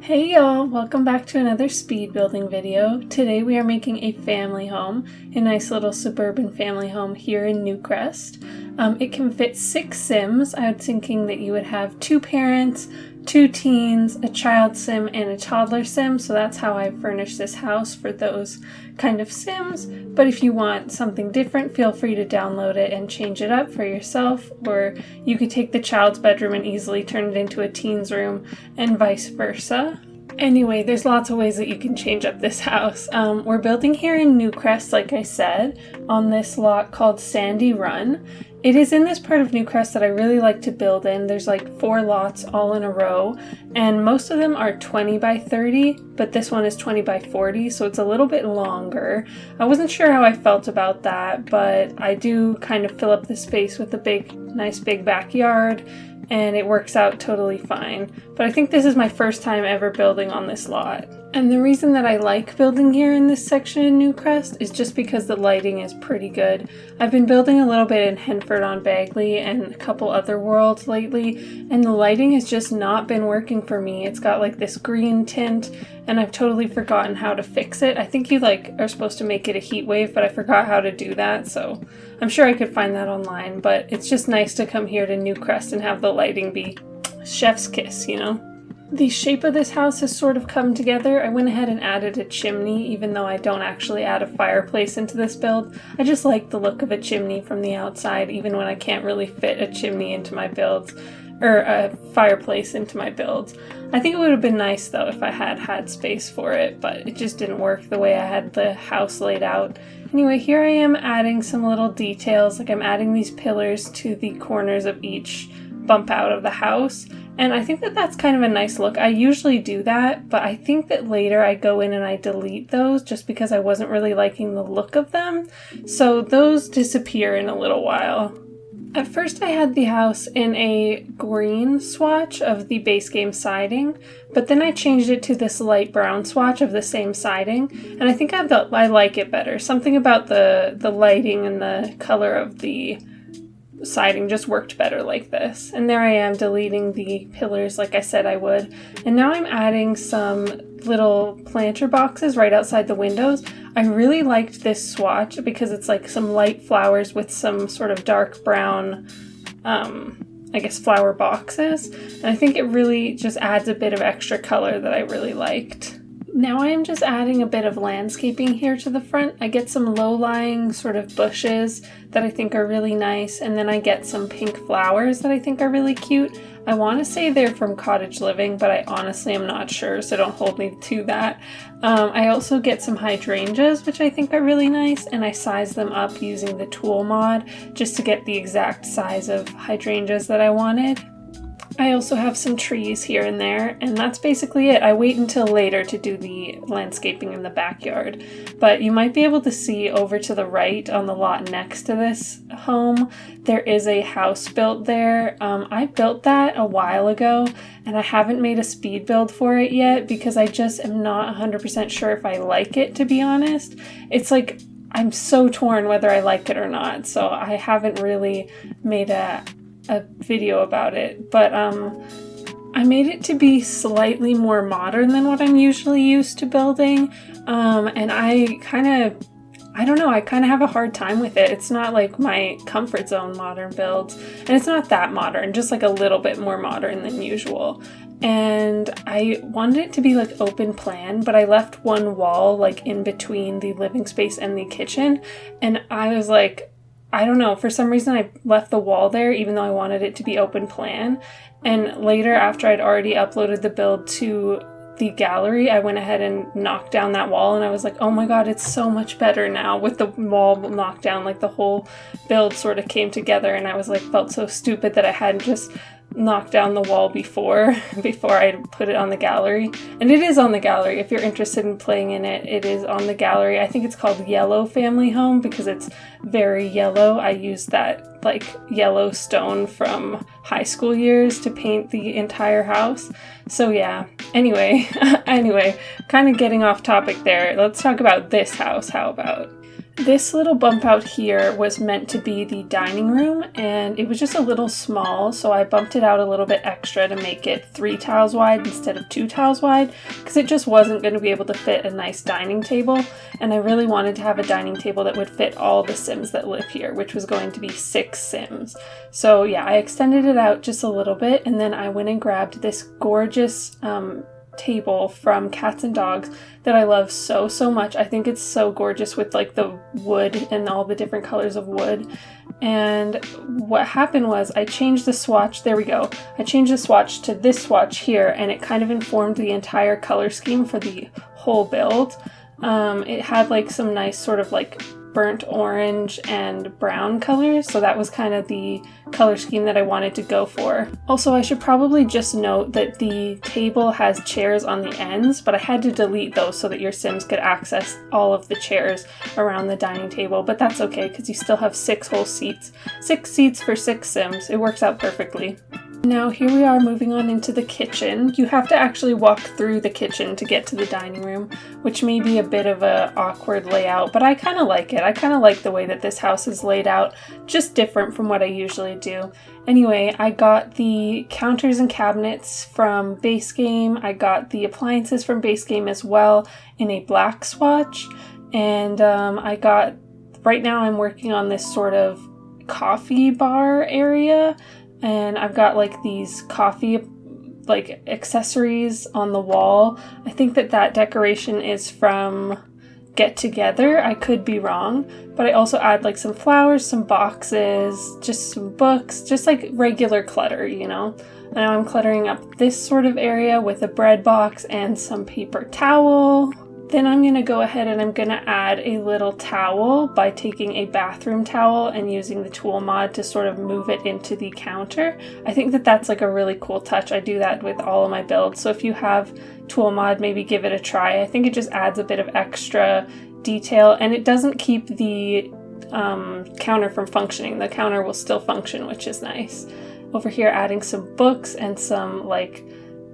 Hey y'all, welcome back to another speed building video. Today we are making a family home, a nice little suburban family home here in Newcrest. It can fit 6 Sims. I was thinking that you would have 2 parents, 2 teens, a child sim, and a toddler sim, so that's how I furnished this house for those kind of sims. But if you want something different, feel free to download it and change it up for yourself, or you could take the child's bedroom and easily turn it into a teen's room, and vice versa. Anyway, there's lots of ways that you can change up this house. We're building here in Newcrest, like I said, on this lot called Sandy Run. It is in this part of Newcrest that I really like to build in. There's like 4 lots all in a row, and most of them are 20 by 30, but this one is 20 by 40, so it's a little bit longer. I wasn't sure how I felt about that, but I do kind of fill up the space with a nice big backyard, and it works out totally fine. But I think this is my first time ever building on this lot. And the reason that I like building here in this section in Newcrest is just because the lighting is pretty good. I've been building a little bit in Henford-on-Bagley and a couple other worlds lately, and the lighting has just not been working for me. It's got like this green tint, and I've totally forgotten how to fix it. I think you are supposed to make it a heat wave, but I forgot how to do that, so I'm sure I could find that online. But it's just nice to come here to Newcrest and have the lighting be chef's kiss, you know? The shape of this house has sort of come together. I went ahead and added a chimney, even though I don't actually add a fireplace into this build. I just like the look of a chimney from the outside, even when I can't really fit a chimney into my builds, or a fireplace into my builds. I think it would have been nice though if I had space for it, but it just didn't work the way I had the house laid out. Anyway, here I am adding some little details, like I'm adding these pillars to the corners of each bump out of the house. And I think that that's kind of a nice look. I usually do that, but I think that later I go in and I delete those just because I wasn't really liking the look of them. So those disappear in a little while. At first I had the house in a green swatch of the base game siding, but then I changed it to this light brown swatch of the same siding, and I think I like it better. Something about the lighting and the color of the siding just worked better like this. And there I am deleting the pillars like I said I would. And now I'm adding some little planter boxes right outside the windows. I really liked this swatch because it's like some light flowers with some sort of dark brown, I guess flower boxes. And I think it really just adds a bit of extra color that I really liked. Now I am just adding a bit of landscaping here to the front. I get some low-lying sort of bushes that I think are really nice, and then I get some pink flowers that I think are really cute. I want to say they're from Cottage Living, but I honestly am not sure, so don't hold me to that. I also get some hydrangeas, which I think are really nice, and I size them up using the tool mod just to get the exact size of hydrangeas that I wanted. I also have some trees here and there, and that's basically it. I wait until later to do the landscaping in the backyard, but you might be able to see over to the right on the lot next to this home, there is a house built there. I built that a while ago, and I haven't made a speed build for it yet because I just am not 100% sure if I like it, to be honest. It's like I'm so torn whether I like it or not, so I haven't really made a video about it, but I made it to be slightly more modern than what I'm usually used to building, and I kind of have a hard time with it. It's not like my comfort zone modern builds, and it's not that modern, just like a little bit more modern than usual. And I wanted it to be like open plan, but I left one wall like in between the living space and the kitchen, and I was like, I don't know, for some reason I left the wall there even though I wanted it to be open plan. And later, after I'd already uploaded the build to the gallery, I went ahead and knocked down that wall, and I was like, oh my god, it's so much better now with the wall knocked down. Like the whole build sort of came together, and I was like, felt so stupid that I hadn't just knock down the wall before I put it on the gallery. And it is on the gallery. If you're interested in playing in it, it is on the gallery. I think it's called Yellow Family Home because it's very yellow. I used that like yellow stone from high school years to paint the entire house. So yeah, anyway, kind of getting off topic there. Let's talk about this house. How about? This little bump out here was meant to be the dining room, and it was just a little small, so I bumped it out a little bit extra to make it 3 tiles wide instead of 2 tiles wide, because it just wasn't going to be able to fit a nice dining table, and I really wanted to have a dining table that would fit all the Sims that live here, which was going to be 6 Sims. So yeah, I extended it out just a little bit, and then I went and grabbed this gorgeous table from Cats and Dogs that I love so much. I think it's so gorgeous with like the wood and all the different colors of wood. And what happened was I changed the swatch. There we go. I changed the swatch to this swatch here, and it kind of informed the entire color scheme for the whole build. It had like some nice sort of like burnt orange and brown colors, so that was kind of the color scheme that I wanted to go for. Also, I should probably just note that the table has chairs on the ends, but I had to delete those so that your Sims could access all of the chairs around the dining table, but that's okay because you still have 6 whole seats. 6 seats for 6 Sims. It works out perfectly. Now here we are moving on into the kitchen. You have to actually walk through the kitchen to get to the dining room, which may be a bit of an awkward layout, but I kind of like it. I kind of like the way that this house is laid out, just different from what I usually do. Anyway, I got the counters and cabinets from Base Game. I got the appliances from Base Game as well in a black swatch, and right now I'm working on this sort of coffee bar area. And I've got like these coffee like accessories on the wall. I think that decoration is from Get Together. I could be wrong, but I also add like some flowers, some boxes, just some books, just like regular clutter, you know. Now I'm cluttering up this sort of area with a bread box and some paper towel. Then I'm going to go ahead and I'm going to add a little towel by taking a bathroom towel and using the tool mod to sort of move it into the counter. I think that's like a really cool touch. I do that with all of my builds. So if you have tool mod, maybe give it a try. I think it just adds a bit of extra detail, and it doesn't keep the counter from functioning. The counter will still function, which is nice. Over here, adding some books and some like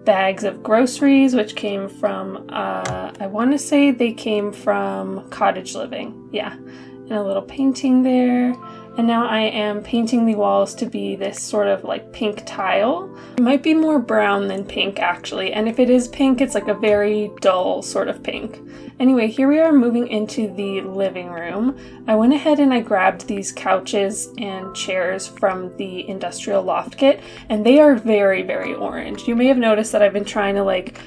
bags of groceries, which came from, I want to say they came from Cottage Living. Yeah, and a little painting there. And now I am painting the walls to be this sort of like pink tile. It might be more brown than pink actually, and if it is pink, it's like a very dull sort of pink. Anyway, here we are moving into the living room. I went ahead and I grabbed these couches and chairs from the industrial loft kit, and they are very orange. You may have noticed that I've been trying to like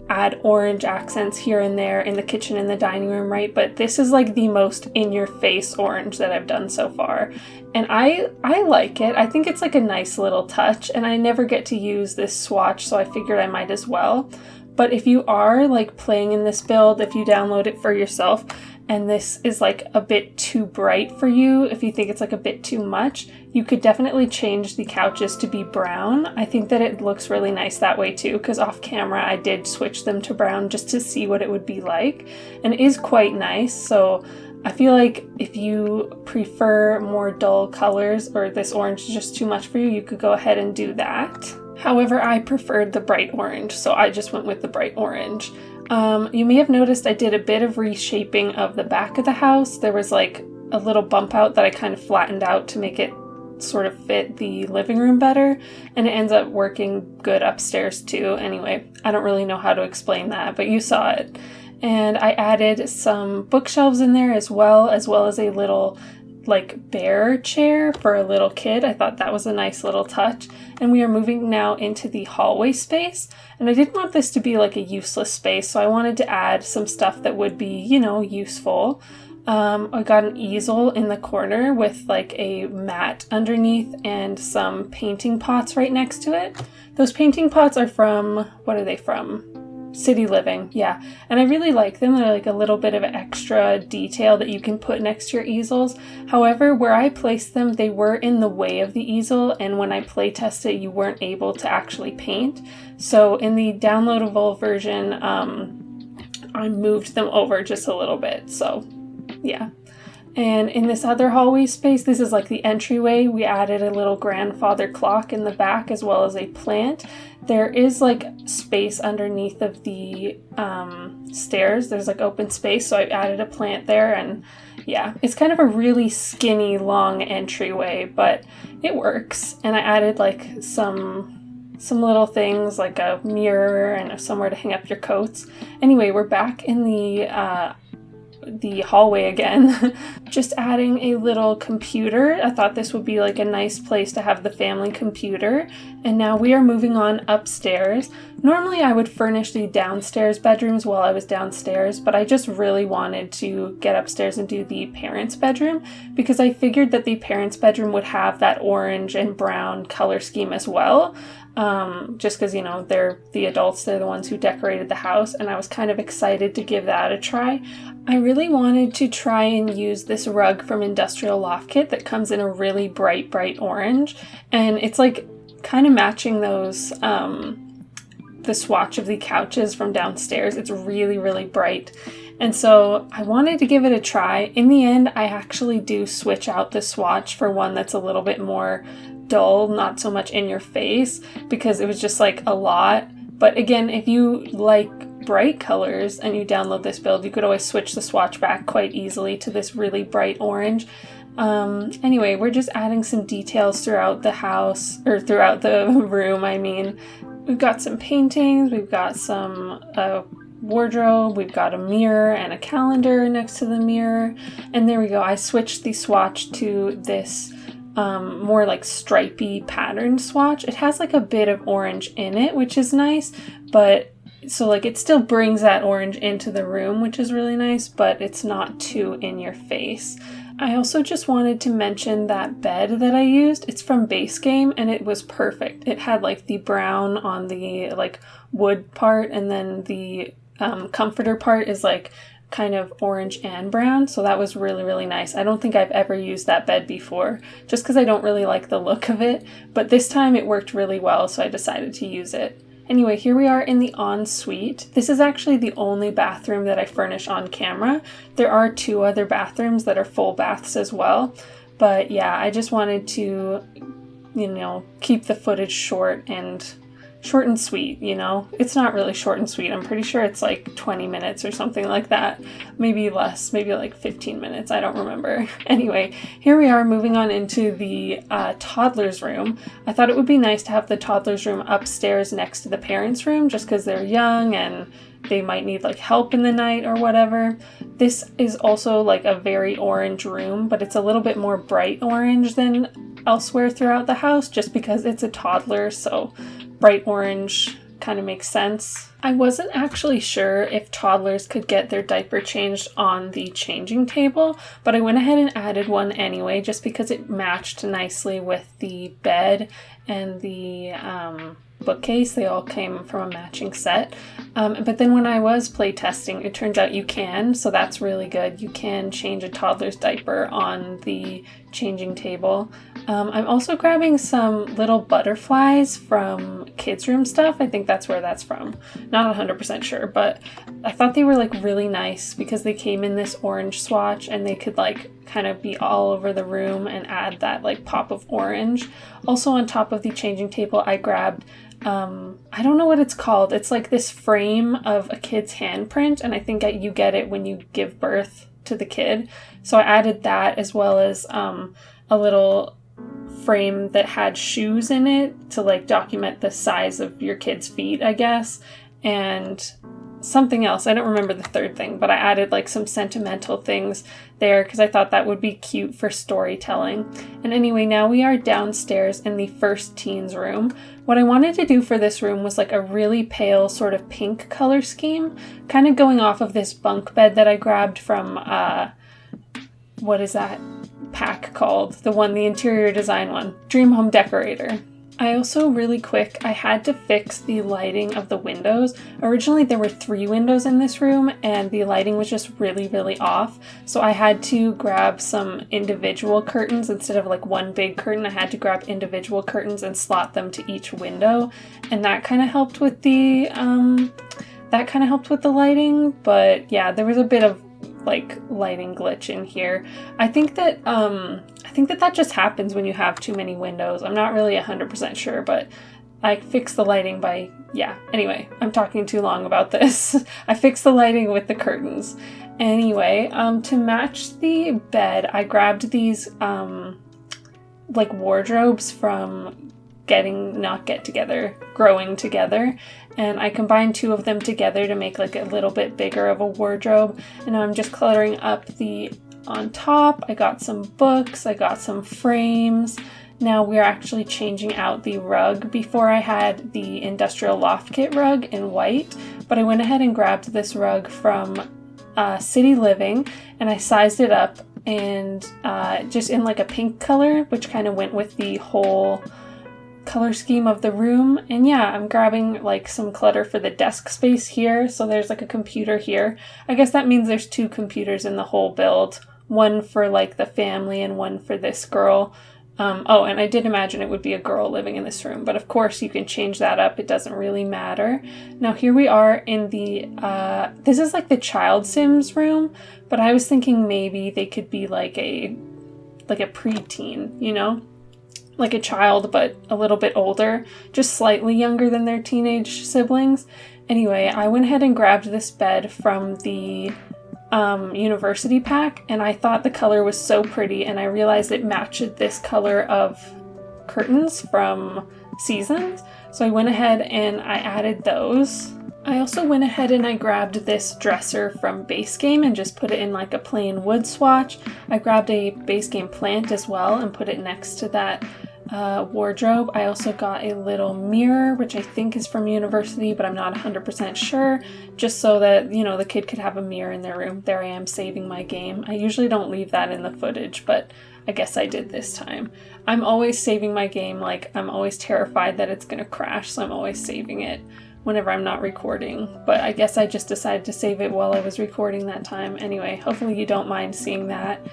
add orange accents here and there in the kitchen and the dining room, right? But this is like the most in-your-face orange that I've done so far. And I like it. I think it's like a nice little touch, and I never get to use this swatch, so I figured I might as well. But if you are like playing in this build, if you download it for yourself, and this is like a bit too bright for you, if you think it's like a bit too much, you could definitely change the couches to be brown. I think that it looks really nice that way too, because off camera I did switch them to brown just to see what it would be like, and it is quite nice. So I feel like if you prefer more dull colors, or this orange is just too much for you, you could go ahead and do that. However, I preferred the bright orange, so I just went with the bright orange. You may have noticed I did a bit of reshaping of the back of the house. There was like a little bump out that I kind of flattened out to make it sort of fit the living room better, and it ends up working good upstairs too. Anyway, I don't really know how to explain that, but you saw it. And I added some bookshelves in there as well as a little like bear chair for a little kid. I thought that was a nice little touch. And we are moving now into the hallway space, and I didn't want this to be like a useless space, so I wanted to add some stuff that would be, you know, useful. I got an easel in the corner with like a mat underneath and some painting pots right next to it. Those painting pots are from, what are they from? City Living, yeah, and I really like them. They're like a little bit of extra detail that you can put next to your easels. However, where I placed them, they were in the way of the easel, and when I play tested, you weren't able to actually paint. So in the downloadable version, I moved them over just a little bit, so yeah. And in this other hallway space, this is like the entryway, we added a little grandfather clock in the back as well as a plant. There is like space underneath of the stairs. There's like open space, so I added a plant there, and yeah, it's kind of a really skinny, long entryway, but it works. And I added like some little things like a mirror and somewhere to hang up your coats. Anyway, we're back in the hallway again. Just adding a little computer. I thought this would be like a nice place to have the family computer. And now we are moving on upstairs. Normally I would furnish the downstairs bedrooms while I was downstairs, but I just really wanted to get upstairs and do the parents' bedroom because I figured that the parents' bedroom would have that orange and brown color scheme as well. Just because, you know, they're the adults, they're the ones who decorated the house, and I was kind of excited to give that a try. I really wanted to try and use this rug from Industrial Loft Kit that comes in a really bright orange, and it's like kind of matching those, the swatch of the couches from downstairs. It's really bright. And so I wanted to give it a try. In the end, I actually do switch out the swatch for one that's a little bit more dull, not so much in your face, because it was just like a lot. But again, if you like bright colors and you download this build, you could always switch the swatch back quite easily to this really bright orange. Anyway, we're just adding some details throughout the house, or throughout the room, I mean. We've got some paintings, we've got some wardrobe, we've got a mirror and a calendar next to the mirror, and there we go. I switched the swatch to this more like stripy pattern swatch. It has like a bit of orange in it, which is nice, but so like it still brings that orange into the room, which is really nice, but it's not too in your face. I also just wanted to mention that bed that I used. It's from Base Game and it was perfect. It had like the brown on the like wood part, and then the comforter part is like kind of orange and brown, so that was really nice. I don't think I've ever used that bed before, just because I don't really like the look of it, but this time it worked really well, so I decided to use it. Anyway, here we are in the ensuite. This is actually the only bathroom that I furnish on camera. There are 2 other bathrooms that are full baths as well, but yeah, I just wanted to, you know, keep the footage short and sweet, you know? It's not really short and sweet. I'm pretty sure it's like 20 minutes or something like that. Maybe less, maybe like 15 minutes. I don't remember. Anyway, here we are moving on into the toddler's room. I thought it would be nice to have the toddler's room upstairs next to the parents' room just because they're young and they might need like help in the night or whatever. This is also like a very orange room, but it's a little bit more bright orange than elsewhere throughout the house just because it's a toddler, so bright orange kind of makes sense. I wasn't actually sure if toddlers could get their diaper changed on the changing table, but I went ahead and added one anyway just because it matched nicely with the bed and the bookcase. They all came from a matching set. But then when I was playtesting, it turns out you can, so that's really good. You can change a toddler's diaper on the changing table. I'm also grabbing some little butterflies from kids' room stuff. I think that's where that's from. Not 100% sure, but I thought they were like really nice because they came in this orange swatch and they could like kind of be all over the room and add that like pop of orange. Also on top of the changing table, I grabbed I don't know what it's called. It's like this frame of a kid's handprint, and I think you get it when you give birth to the kid. So I added that as well as a little frame that had shoes in it to like document the size of your kid's feet, I guess, and something else. I don't remember the third thing, but I added like some sentimental things there because I thought that would be cute for storytelling. And anyway, now we are downstairs in the first teens room. What I wanted to do for this room was like a really pale sort of pink color scheme, kind of going off of this bunk bed that I grabbed from, what is that pack called? The interior design one, Dream Home Decorator. I also, really quick, I had to fix the lighting of the windows. Originally there were 3 windows in this room and the lighting was just really off. So I had to grab some individual curtains instead of like one big curtain. I had to grab individual curtains and slot them to each window. And that kind of helped with the lighting. But yeah, there was a bit of like lighting glitch in here. I think that that just happens when you have too many windows. I'm not really 100% sure, but I fixed the lighting by, yeah. Anyway, I'm talking too long about this. I fixed the lighting with the curtains. Anyway, to match the bed, I grabbed these like wardrobes from Growing Together, and I combined two of them together to make like a little bit bigger of a wardrobe. And now I'm just cluttering up on top. I got some books, I got some frames. Now we're actually changing out the rug. Before I had the industrial loft kit rug in white, but I went ahead and grabbed this rug from City Living, and I sized it up and just in like a pink color, which kind of went with the whole color scheme of the room. And yeah, I'm grabbing like some clutter for the desk space here. So there's like a computer here. I guess that means there's two computers in the whole build, one for like the family and one for this girl. Oh, and I did imagine it would be a girl living in this room, but of course you can change that up. It doesn't really matter. Now here we are in the, this is like the child Sims room, but I was thinking maybe they could be like a preteen, you know? Like a child, but a little bit older, just slightly younger than their teenage siblings. Anyway, I went ahead and grabbed this bed from the university pack, and I thought the color was so pretty, and I realized it matched this color of curtains from Seasons, so I went ahead and I added those. I also went ahead and I grabbed this dresser from Base Game and just put it in like a plain wood swatch. I grabbed a Base Game plant as well and put it next to that wardrobe. I also got a little mirror, which I think is from University, but I'm not 100% sure, just so that, you know, the kid could have a mirror in their room. There I am saving my game. I usually don't leave that in the footage, but I guess I did this time. I'm always saving my game, like I'm always terrified that it's gonna crash, so I'm always saving it whenever I'm not recording, but I guess I just decided to save it while I was recording that time. Anyway, hopefully you don't mind seeing that.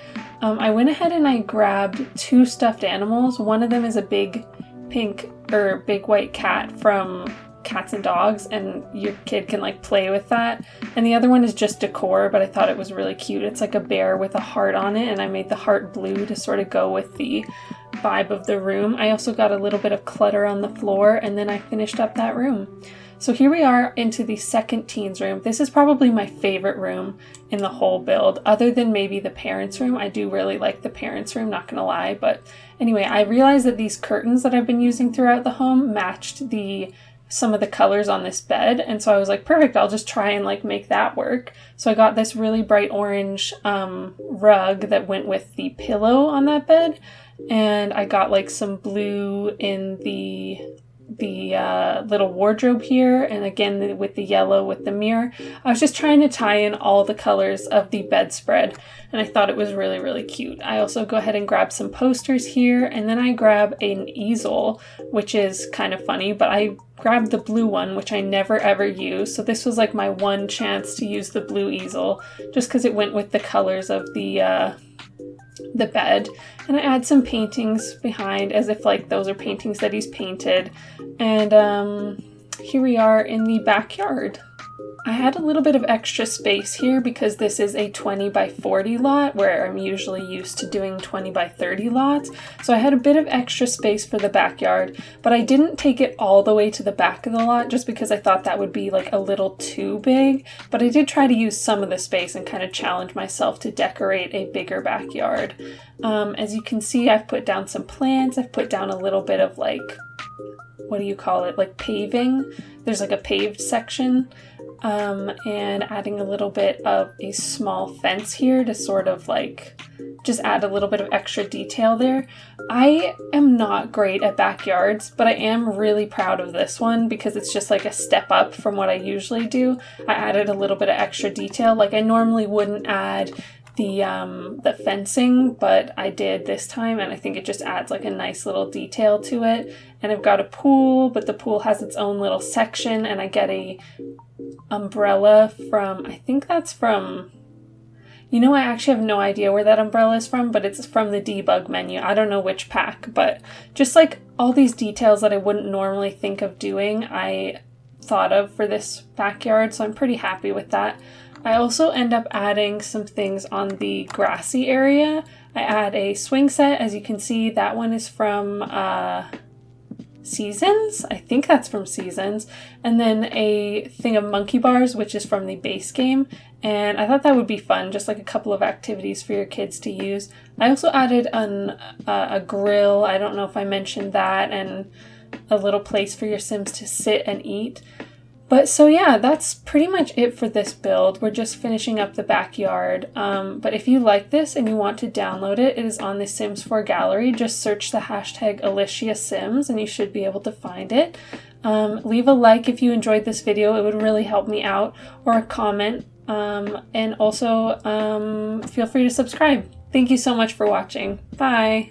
I went ahead and I grabbed two stuffed animals. One of them is a big big white cat from Cats and Dogs, and your kid can like play with that. And the other one is just decor, but I thought it was really cute. It's like a bear with a heart on it, and I made the heart blue to sort of go with the vibe of the room. I also got a little bit of clutter on the floor, and then I finished up that room. So here we are into the second teens room. This is probably my favorite room in the whole build, other than maybe the parents' room. I do really like the parents' room, not gonna lie. But anyway, I realized that these curtains that I've been using throughout the home matched some of the colors on this bed. And so I was like, perfect, I'll just try and like make that work. So I got this really bright orange rug that went with the pillow on that bed. And I got like some blue in the little wardrobe here, and again with the yellow with the mirror. I was just trying to tie in all the colors of the bedspread, and I thought it was really, really cute. I also go ahead and grab some posters here, and then I grab an easel, which is kind of funny, but I grabbed the blue one, which I never ever use. So this was like my one chance to use the blue easel, just because it went with the colors of the bed. And I add some paintings behind as if like those are paintings that he's painted. And here we are in the backyard. I had a little bit of extra space here because this is a 20 by 40 lot where I'm usually used to doing 20 by 30 lots. So I had a bit of extra space for the backyard, but I didn't take it all the way to the back of the lot just because I thought that would be like a little too big. But I did try to use some of the space and kind of challenge myself to decorate a bigger backyard. As you can see, I've put down some plants. I've put down a little bit of like, what do you call it? Like paving. There's like a paved section. And adding a little bit of a small fence here to sort of like just add a little bit of extra detail there. I am not great at backyards, but I am really proud of this one because it's just like a step up from what I usually do. I added a little bit of extra detail. Like I normally wouldn't add the fencing, but I did this time, and I think it just adds like a nice little detail to it. And I've got a pool, but the pool has its own little section, and I get a umbrella from, I think that's from, you know, I actually have no idea where that umbrella is from, but it's from the debug menu. I don't know which pack, but just like all these details that I wouldn't normally think of doing, I thought of for this backyard, so I'm pretty happy with that. I also end up adding some things on the grassy area. I add a swing set. As you can see, that one is from Seasons. I think that's from Seasons. And then a thing of monkey bars, which is from the base game. And I thought that would be fun, just like a couple of activities for your kids to use. I also added a grill. I don't know if I mentioned that, and a little place for your Sims to sit and eat. But so yeah, that's pretty much it for this build. We're just finishing up the backyard. But if you like this and you want to download it, it is on the Sims 4 gallery. Just search the hashtag #AliciaSims and you should be able to find it. Leave a like if you enjoyed this video. It would really help me out, or a comment. And also feel free to subscribe. Thank you so much for watching. Bye!